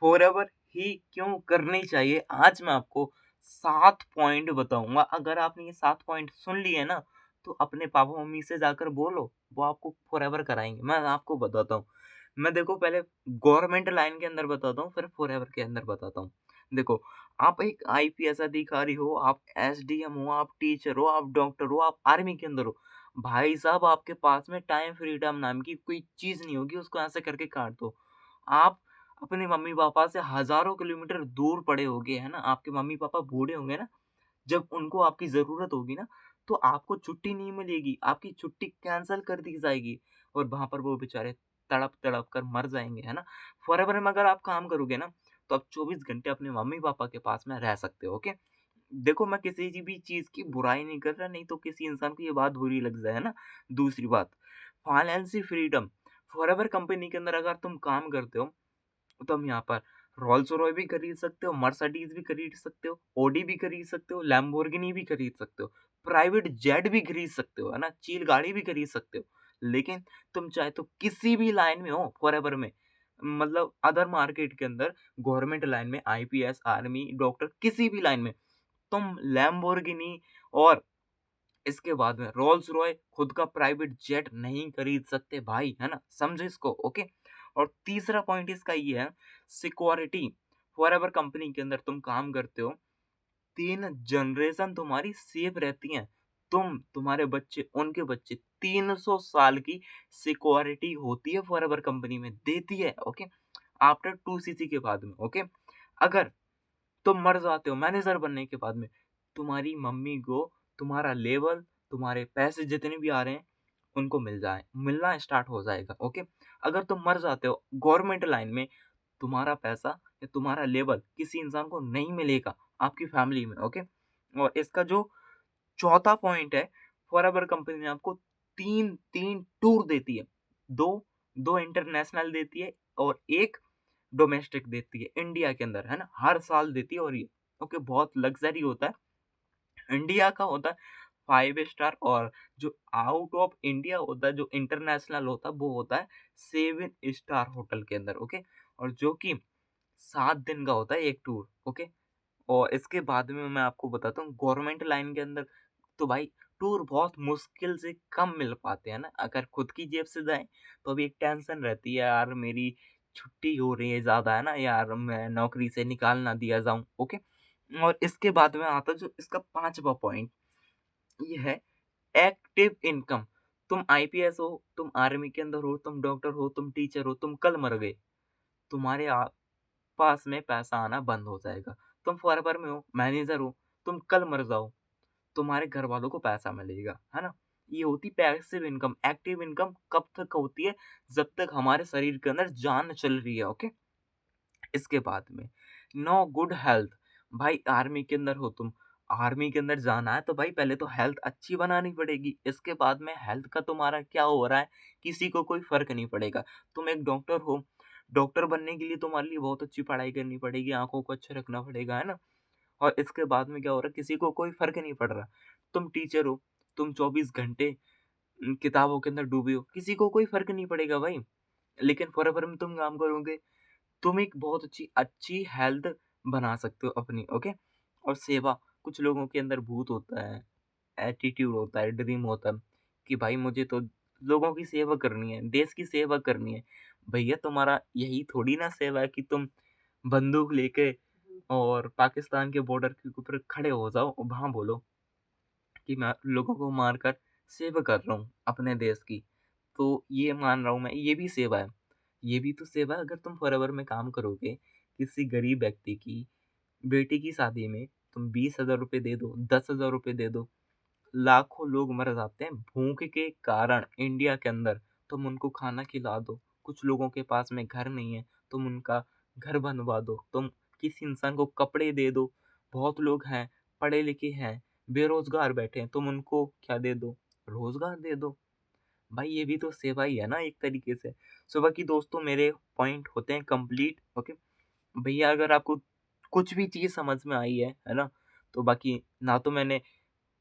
Forever ही क्यों करनी चाहिए, आज मैं आपको 7 पॉइंट बताऊँगा। अगर आपने ये 7 पॉइंट सुन लिए ना, तो अपने पापा-मम्मी से जाकर बोलो, वो आपको फॉरएवर कराएँगे। मैं आपको बताता हूँ। मैं देखो पहले गवर्नमेंट लाइन के अंदर बताता हूँ, फिर फॉरएवर के अंदर बताता हूँ। देखो, आप एक आईपीएस अधिकारी हो, आप एसडीएम हो, आप टीचर हो, आप डॉक्टर हो, आप आर्मी के अंदर हो। भाई साहब, आपके पास में टाइम फ्रीडम नाम की कोई चीज़ नहीं होगी, उसको ऐसे करके काट दो। आप अपने मम्मी-पापा से हज़ारों किलोमीटर दूर पड़े होगे, है ना? आपके मम्मी-पापा बूढ़े होंगे ना, जब उनको आपकी ज़रूरत होगी ना, तो आपको छुट्टी नहीं मिलेगी, आपकी छुट्टी कैंसल कर दी जाएगी और वहाँ पर वो बेचारे तड़प-तड़प कर मर जाएँगे, है ना? फॉरएवर में अगर आप काम करोगे ना, तो आप 24 घंटे अपने मम्मी-पापा के पास में रह सकते हो, ओके? देखो, मैं किसी भी चीज़ की बुराई नहीं कर रहा, नहीं तो किसी इंसान को ये बात बुरी लग जाए, है ना? दूसरी बात, फाइनेंशियल फ्रीडम, फॉरएवर कंपनी के अंदर अगर तुम काम करते हो, तुम यहाँ पर रोल्स रॉय भी खरीद सकते हो, मर्सिडीज़ भी खरीद सकते हो, ऑडी भी खरीद सकते हो, लैम्बोर्गिनी भी खरीद सकते हो, प्राइवेट जेट भी खरीद सकते हो, है ना? चील गाड़ी भी खरीद सकते हो। लेकिन तुम चाहे तो किसी भी लाइन में हो फॉरएवर में, मतलब अदर मार्केट के अंदर, गवर्नमेंट लाइन में, आईपीएस, आर्मी, डॉक्टर, किसी भी लाइन में, तुम लैम्बोर्गिनी और इसके बाद में रोल्स रॉय खुद का प्राइवेट जेट नहीं खरीद सकते भाई, है ना? समझो इसको, ओके? और तीसरा पॉइंट इसका ये है, सिक्योरिटी। फॉरएवर कंपनी के अंदर तुम काम करते हो, 3 जनरेशन तुम्हारी सेफ रहती हैं। तुम, तुम्हारे बच्चे, उनके बच्चे, 300 साल की सिक्योरिटी होती है फॉरएवर कंपनी में, देती है, ओके? आफ्टर 2 सीसी के बाद में, ओके? अगर तुम मर जाते हो मैनेजर बनने के बाद में, तुम्हारी मम्मी को तुम्हारा लेवल, तुम्हारे पैसे जितने भी आ रहे हैं, उनको मिलना स्टार्ट हो जाएगा, ओके? अगर तुम मर जाते हो गवर्नमेंट लाइन में, तुम्हारा पैसा या तुम्हारा लेवल किसी इंसान को नहीं मिलेगा आपकी फैमिली में, ओके? और इसका जो चौथा पॉइंट है, फॉरएवर कंपनी आपको 3 टूर देती है। 2 2 इंटरनेशनल देती है और 1 डोमेस्टिक देती है इंडिया के अंदर, है ना? हर साल देती है और ये ओके, बहुत लग्ज़री होता है। इंडिया का होता है 5 स्टार, और जो आउट ऑफ इंडिया होता है, जो इंटरनेशनल होता है, वो होता है 7 स्टार होटल के अंदर, ओके? और जो कि 7 दिन का होता है एक टूर, ओके? और इसके बाद में मैं आपको बताता हूँ गवर्नमेंट लाइन के अंदर तो भाई टूर बहुत मुश्किल से कम मिल पाते हैं ना। अगर खुद की जेब से जाएँ तो भी एक टेंशन रहती है, यार मेरी छुट्टी हो रही है ज़्यादा, है ना? यार मैं नौकरी से निकाल ना दिया जाऊँ, ओके? और इसके बाद में आता है जो इसका 5वां पॉइंट, ये है एक्टिव इनकम। तुम आईपीएस हो, तुम आर्मी के अंदर हो, तुम डॉक्टर हो, तुम टीचर हो, तुम कल मर गए, तुम्हारे पास में पैसा आना बंद हो जाएगा। तुम फॉरएवर में हो, मैनेजर हो, तुम कल मर जाओ, तुम्हारे घर वालों को पैसा मिलेगा, है ना? ये होती पैसिव इनकम। एक्टिव इनकम कब तक होती है? जब तक हमारे शरीर के अंदर जान चल रही है, ओके? इसके बाद में नो गुड हेल्थ। भाई आर्मी के अंदर हो तुम, आर्मी के अंदर जाना है तो भाई पहले तो हेल्थ अच्छी बनानी पड़ेगी। इसके बाद में हेल्थ का तुम्हारा क्या हो रहा है, किसी को कोई फ़र्क नहीं पड़ेगा। तुम एक डॉक्टर हो, डॉक्टर बनने के लिए तुम्हारे लिए बहुत अच्छी पढ़ाई करनी पड़ेगी, आँखों को अच्छा रखना पड़ेगा, है ना? और इसके बाद में क्या हो रहा है, किसी को कोई फ़र्क नहीं पड़ रहा। तुम टीचर हो, तुम 24 घंटे किताबों के अंदर डूबे हो, किसी को कोई फ़र्क नहीं पड़ेगा भाई। लेकिन फॉरएवर में तुम काम करोगे, तुम एक बहुत अच्छी अच्छी हेल्थ बना सकते हो अपनी, ओके? और सेवा, कुछ लोगों के अंदर भूत होता है, एटीट्यूड होता है, ड्रीम होता है कि भाई मुझे तो लोगों की सेवा करनी है, देश की सेवा करनी है। भैया तुम्हारा यही थोड़ी ना सेवा है कि तुम बंदूक लेके और पाकिस्तान के बॉर्डर के ऊपर खड़े हो जाओ और वहाँ बोलो कि मैं लोगों को मारकर सेवा कर रहा हूँ अपने देश की। तो ये मान रहा हूँ मैं, ये भी सेवा है। ये भी तो सेवा है। अगर तुम फॉरएवर में काम करोगे, किसी गरीब व्यक्ति की बेटी की शादी में तुम 20,000 रुपए दे दो, 10,000 रुपए दे दो, लाखों लोग मर जाते हैं भूख के कारण इंडिया के अंदर, तुम उनको खाना खिला दो। कुछ लोगों के पास में घर नहीं है, तुम उनका घर बनवा दो। तुम किसी इंसान को कपड़े दे दो। बहुत लोग हैं, पढ़े लिखे हैं, बेरोज़गार बैठे हैं, तुम उनको क्या दे दो? रोज़गार दे दो। भाई ये भी तो सेवा ही है ना एक तरीके से। सो बाकी दोस्तों मेरे पॉइंट होते हैं कंप्लीट, ओके? भैया अगर आपको कुछ भी चीज़ समझ में आई है ना? तो बाकी ना तो मैंने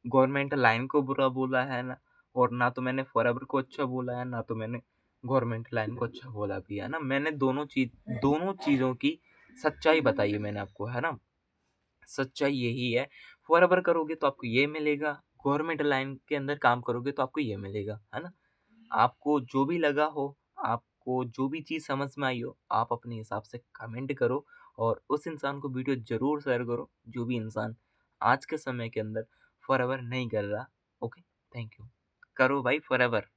गवर्नमेंट लाइन को बुरा बोला है ना, और ना तो मैंने फॉरएवर को अच्छा बोला है, ना तो मैंने गवर्नमेंट लाइन को अच्छा बोला भी है ना। मैंने दोनों चीज़ों की सच्चाई बताई है मैंने आपको, है ना? सच्चाई यही है, फॉरएवर करोगे तो आपको ये मिलेगा, गवर्नमेंट लाइन के अंदर काम करोगे तो आपको ये मिलेगा, है ना? आपको जो भी लगा हो, आपको जो भी चीज़ समझ में आई हो, आप अपने हिसाब से कमेंट करो और उस इंसान को वीडियो ज़रूर शेयर करो, जो भी इंसान आज के समय के अंदर फॉरएवर नहीं कर रहा। Okay, thank you. करो भाई फॉरएवर।